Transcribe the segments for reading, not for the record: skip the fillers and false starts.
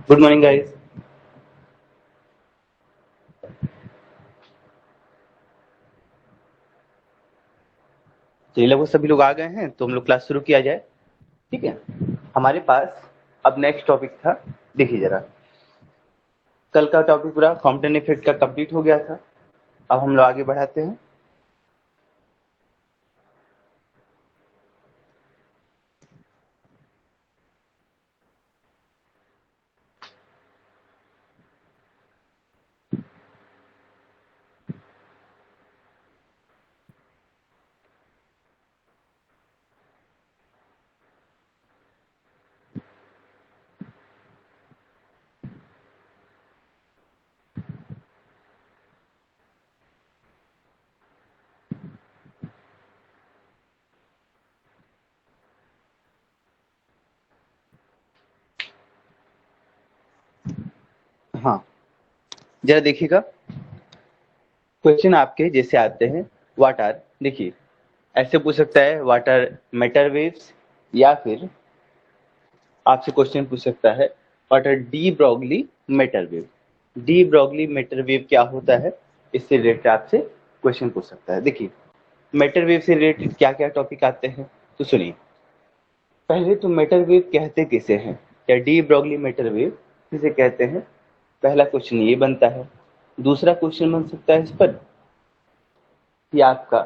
Good morning guys. चलिए लगभग सभी लोग आ गए हैं तो हम लोग क्लास शुरू किया जाए। ठीक है, हमारे पास अब नेक्स्ट टॉपिक था। देखिए जरा, कल का टॉपिक पूरा कॉम्पटन इफेक्ट का कंप्लीट हो गया था। अब हम लोग आगे बढ़ाते हैं। हाँ, जरा देखिएगा, क्वेश्चन आपके जैसे आते हैं। व्हाट आर, देखिए ऐसे पूछ सकता है व्हाट आर मैटर वेव्स, या फिर आपसे क्वेश्चन पूछ सकता है what R de Broglie matter wave. De Broglie matter wave क्या होता है, इससे रिलेटेड आपसे क्वेश्चन पूछ सकता है। देखिए मैटर वेव से रिलेटेड क्या क्या टॉपिक आते हैं तो सुनिए। पहले तो मैटर वेव कहते किसे हैं, या डी ब्रॉगली मैटर वेव किसे कहते हैं, पहला क्वेश्चन ये बनता है। दूसरा क्वेश्चन बन सकता है इस पर कि आपका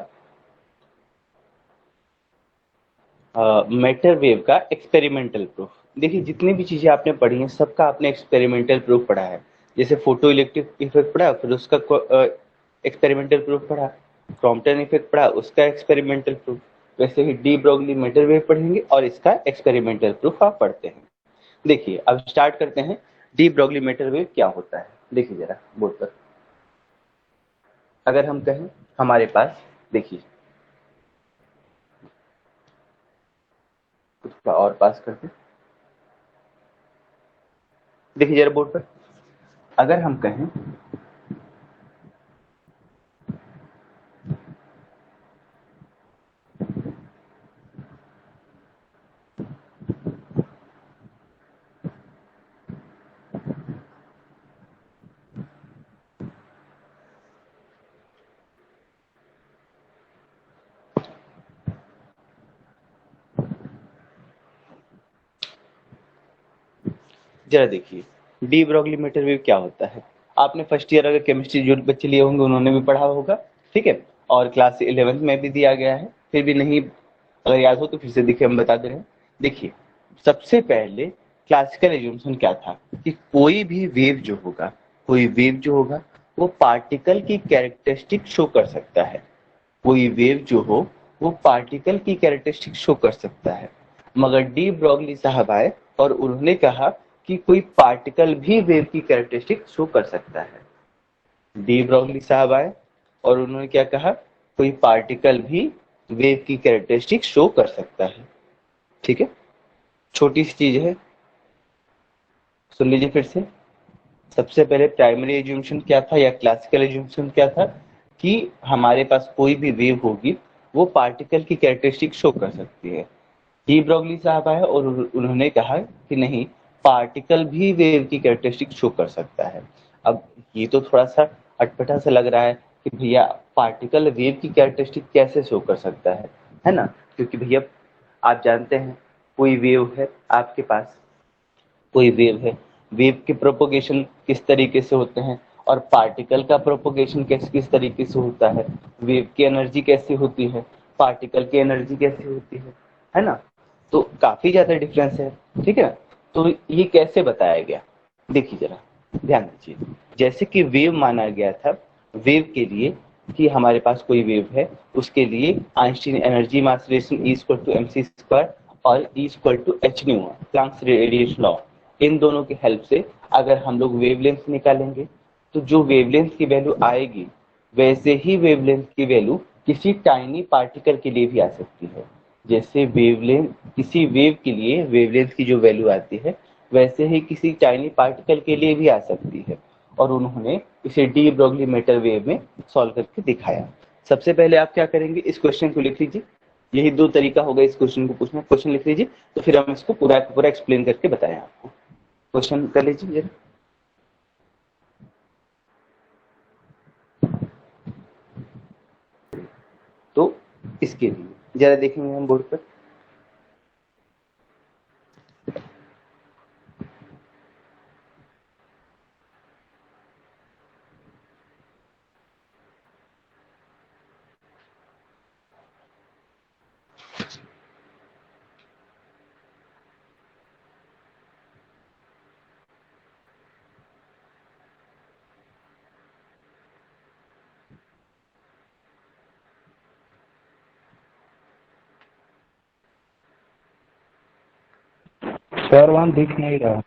मैटर वेव का एक्सपेरिमेंटल प्रूफ। देखिए जितनी भी चीजें आपने पढ़ी हैं सबका आपने एक्सपेरिमेंटल प्रूफ पढ़ा है। जैसे फोटो इलेक्ट्रिक इफेक्ट पढ़ा, फिर उसका एक्सपेरिमेंटल प्रूफ पढ़ा। क्रॉम्पटन इफेक्ट पढ़ा, उसका एक्सपेरिमेंटल प्रूफ। वैसे ही डी ब्रॉगली मैटर वेव पढ़ेंगे और इसका एक्सपेरिमेंटल प्रूफ आप पढ़ते हैं। देखिए अब स्टार्ट करते हैं। डी ब्रॉगली मैटर वेव क्या होता है, देखिए जरा बोर्ड पर। अगर हम कहें हमारे पास, देखिए थोड़ा और पास करते, देखिए जरा बोर्ड पर। अगर हम कहें जरा देखिए डी ब्रॉगली मैटर वेव क्या होता है। आपने फर्स्ट ईयर अगर केमिस्ट्री जो बच्चे लिए होंगे उन्होंने भी पढ़ा होगा, ठीक है, और क्लास 11th में भी दिया गया है। फिर भी नहीं अगर याद हो तो फिर से देखिए हम बता दे रहे हैं। देखिए सबसे पहले क्लासिकल एज्यूम्पशन क्या था कि कोई भी वेव जो होगा, कोई वेव जो होगा वो पार्टिकल की कैरेक्टरिस्टिक शो कर सकता है। कोई वेव जो हो वो पार्टिकल की कैरेक्टरिस्टिक शो कर सकता है। मगर डी ब्रॉगली साहब आए और उन्होंने कहा कि कोई पार्टिकल भी वेव की कैरेक्टरिस्टिक शो कर सकता है। डी ब्रॉगली साहब आए और उन्होंने क्या कहा, कोई पार्टिकल भी वेव की कैरेक्टरिस्टिक शो कर सकता है। ठीक है, छोटी सी चीज है, सुन लीजिए फिर से। सबसे पहले प्राइमरी एज्यूम्पशन क्या था या क्लासिकल एज्यूम्पशन क्या था कि हमारे पास कोई भी वेव होगी वो पार्टिकल की कैरेक्टरिस्टिक शो कर सकती है। डी ब्रॉगली साहब आए और उन्होंने कहा कि नहीं, पार्टिकल भी वेव की कैरेक्टरिस्टिक शो कर सकता है। अब ये तो थोड़ा सा अटपटा सा लग रहा है कि भैया पार्टिकल वेव की कैरेक्टरिस्टिक कैसे शो कर सकता है ना। क्योंकि भैया आप जानते हैं कोई वेव है आपके पास, कोई वेव है, वेव के प्रोपोगेशन किस तरीके से होते हैं और पार्टिकल का प्रोपोगेशन किस तरीके से होता है। वेव की एनर्जी कैसी होती है, पार्टिकल की एनर्जी कैसी होती है ना। तो काफी ज्यादा डिफरेंस है। ठीक है, तो ये कैसे बताया गया, देखिए जरा ध्यान दीजिए। जैसे कि वेव माना गया था, वेव के लिए कि हमारे पास कोई वेव है उसके लिए आइंस्टीन एनर्जी मास रिलेशन E=mc² और E=h nu, Planck's radiation law, इन दोनों की हेल्प से अगर हम लोग वेवलेंथ निकालेंगे तो जो वेवलेंथ की वैल्यू आएगी वैसे ही वेवलेंथ की वैल्यू किसी टाइनी पार्टिकल के लिए भी आ सकती है। जैसे वेवलेंथ किसी वेव के लिए वेवलेंथ की जो वैल्यू आती है वैसे ही किसी टाइनी पार्टिकल के लिए भी आ सकती है। और उन्होंने इसे डी ब्रॉगली मैटर वेव में सॉल्व करके दिखाया। सबसे पहले आप क्या करेंगे, इस क्वेश्चन को लिख लीजिए। यही दो तरीका होगा इस क्वेश्चन को पूछना। क्वेश्चन लिख लीजिए तो फिर हम इसको पूरा पूरा एक्सप्लेन करके बताएं आपको। क्वेश्चन कर लीजिए जरा। तो इसके लिए जरा देखेंगे हम बोर्ड पर। सर वहाँ दिख नहीं रहा।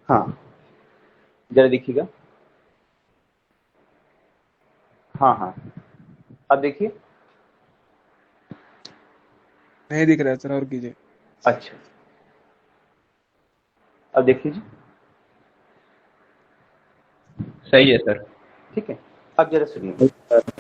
हाँ जरा देखिएगा। हाँ हाँ अब देखिए। नहीं दिख रहा है सर, और कीजिए। अच्छा अब देखिए जी। सही है सर। ठीक है अब जरा सुनिए,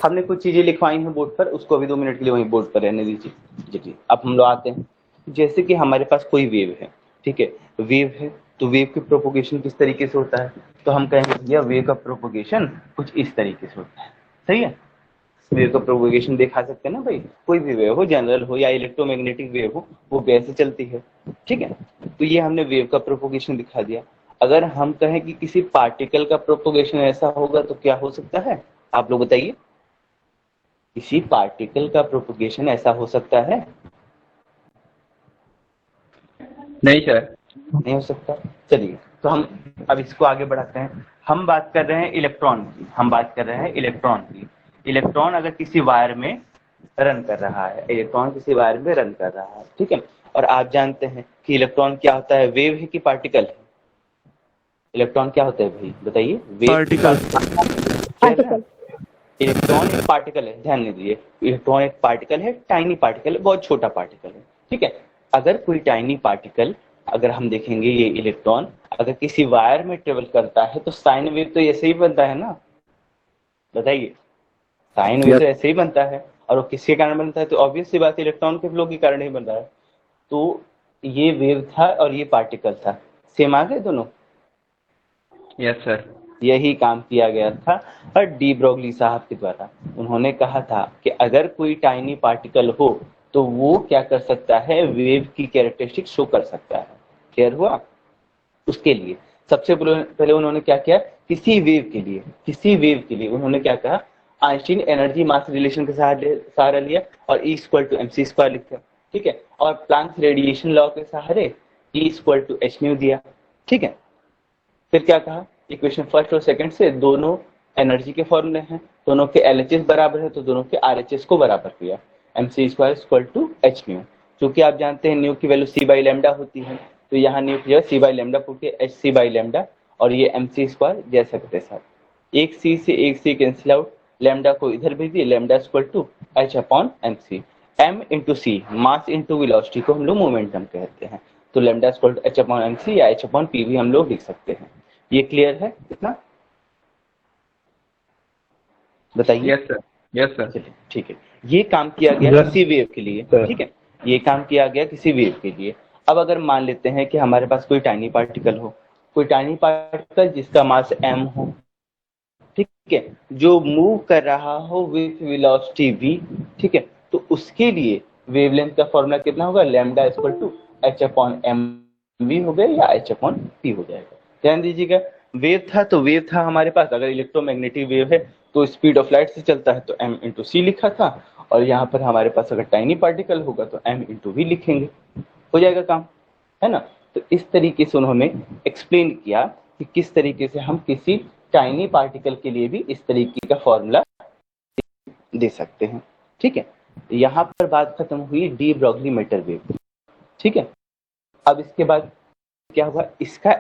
हमने कुछ चीजें लिखवाई हैं बोर्ड पर, उसको अभी 2 मिनट के लिए वहीं बोर्ड पर रहने दीजिए। जी जी अब हम लोग आते हैं। जैसे कि हमारे पास कोई वेव है, ठीक है, वेव है तो वेव की प्रोपोगेशन किस तरीके से होता है, तो हम कहेंगे भैया वेव का प्रोपोगेशन कुछ इस तरीके से होता है। सही है, वेव का प्रोपोगेशन दिखा सकते हैं ना भाई, कोई भी वेव हो, जनरल हो या इलेक्ट्रोमैग्नेटिक वेव हो, वो कैसे चलती है। ठीक है, तो ये हमने वेव का प्रोपोगेशन दिखा दिया। अगर हम कहें कि किसी पार्टिकल का प्रोपोगेशन ऐसा होगा तो क्या हो सकता है, आप लोग बताइए। किसी पार्टिकल का प्रोपोगेशन ऐसा हो सकता है? नहीं सर। नहीं हो सकता। चलिए तो हम अब इसको आगे बढ़ाते हैं। हम बात कर रहे हैं इलेक्ट्रॉन की, हम बात कर रहे हैं इलेक्ट्रॉन की। इलेक्ट्रॉन अगर किसी वायर में रन कर रहा है, इलेक्ट्रॉन किसी वायर में रन कर रहा है, ठीक है, और आप जानते हैं कि इलेक्ट्रॉन क्या होता है, वेव है कि पार्टिकल है? इलेक्ट्रॉन क्या होता है भाई बताइए, वेव की पार्टिकल। पार्टिकल। इलेक्ट्रॉन एक पार्टिकल है, ध्यान दीजिए, इलेक्ट्रॉन एक पार्टिकल है, टाइनी पार्टिकल है, बहुत छोटा पार्टिकल है। ठीक है, अगर कोई टाइनी पार्टिकल, अगर हम देखेंगे ये इलेक्ट्रॉन अगर किसी वायर में ट्रेवल करता है तो साइन वेव तो ऐसे ही बनता है ना, बताइए। साइन वेव तो ऐसे ही बनता है, और वो किसके कारण बनता है, तो ऑब्वियस सी बात है इलेक्ट्रॉन के फ्लो के कारण ही बन रहा है। तो ये वेव था और ये पार्टिकल था, सेम आ गए दोनों। Yes sir. यही काम किया गया था और डी ब्रोगली साहब के द्वारा। उन्होंने कहा था कि अगर कोई टाइनी पार्टिकल हो तो वो क्या कर सकता है, वेव की कैरेक्टरिस्टिक शो कर सकता है। क्लियर हुआ? उसके लिए सबसे पहले उन्होंने क्या किया, किसी वेव के लिए उन्होंने क्या कहा, आइंस्टीन एनर्जी मास रिलेशन का सहारा लिया और E equal to mc square लिखा। ठीक है, और प्लैंक्स रेडिएशन लॉ के सहारे E equal to h nu दिया। ठीक है, फिर क्या कहा, इक्वेशन फर्स्ट और सेकंड से दोनों एनर्जी के फॉर्मूले हैं, दोनों के LHS बराबर है तो दोनों के RHS को बराबर किया, mc square equal to h nu. क्योंकि आप जानते हैं न्यू की वैल्यू c बाई लैम्डा होती है, तो यहाँ न्यू की जगह c बाई लैम्डा पुट के h c बाई लैम्डा, और ये mc स्क्वायर जैसा के तैसा, एक c से एक c कैंसिल आउट, लैम्डा को इधर भेज दिए, lambda equal to h upon mc, m into C mass into velocity को हम लोग मोमेंटम कहते हैं, तो lambda equal to h upon mc या h अपॉन p भी हम लोग लिख सकते हैं। ये क्लियर है कितना, बताइए। Yes sir. Yes sir. चलिए ठीक है, ये काम किया गया Yes, किसी वेव के लिए। sir. ठीक है, ये काम किया गया किसी वेव के लिए। अब अगर मान लेते हैं कि हमारे पास कोई टाइनी पार्टिकल हो, कोई टाइनी पार्टिकल जिसका मास m हो, ठीक है, जो मूव कर रहा हो विथ वेलोसिटी v, ठीक है, तो उसके लिए वेवलेंथ का फॉर्मूला कितना होगा, लैम्डा इक्वल टू h/mv हो गया या h/p हो जाएगा। ध्यान दीजिएगा, वेव था तो वेव था हमारे पास, अगर इलेक्ट्रोमैग्नेटिक वेव है तो स्पीड ऑफ लाइट से चलता है तो m इंटू सी लिखा था, और यहाँ पर हमारे पास अगर टाइनी पार्टिकल होगा तो m इंटू वी लिखेंगे, हो जाएगा काम, है ना। तो इस तरीके से उन्होंने एक्सप्लेन किया कि किस तरीके से हम किसी टाइनी पार्टिकल के लिए भी इस तरीके का फॉर्मूला दे सकते हैं। ठीक है, यहाँ पर बात खत्म हुई डी ब्रॉगली मैटर वेव। ठीक है, अब इसके बाद क्या हुआ, इसका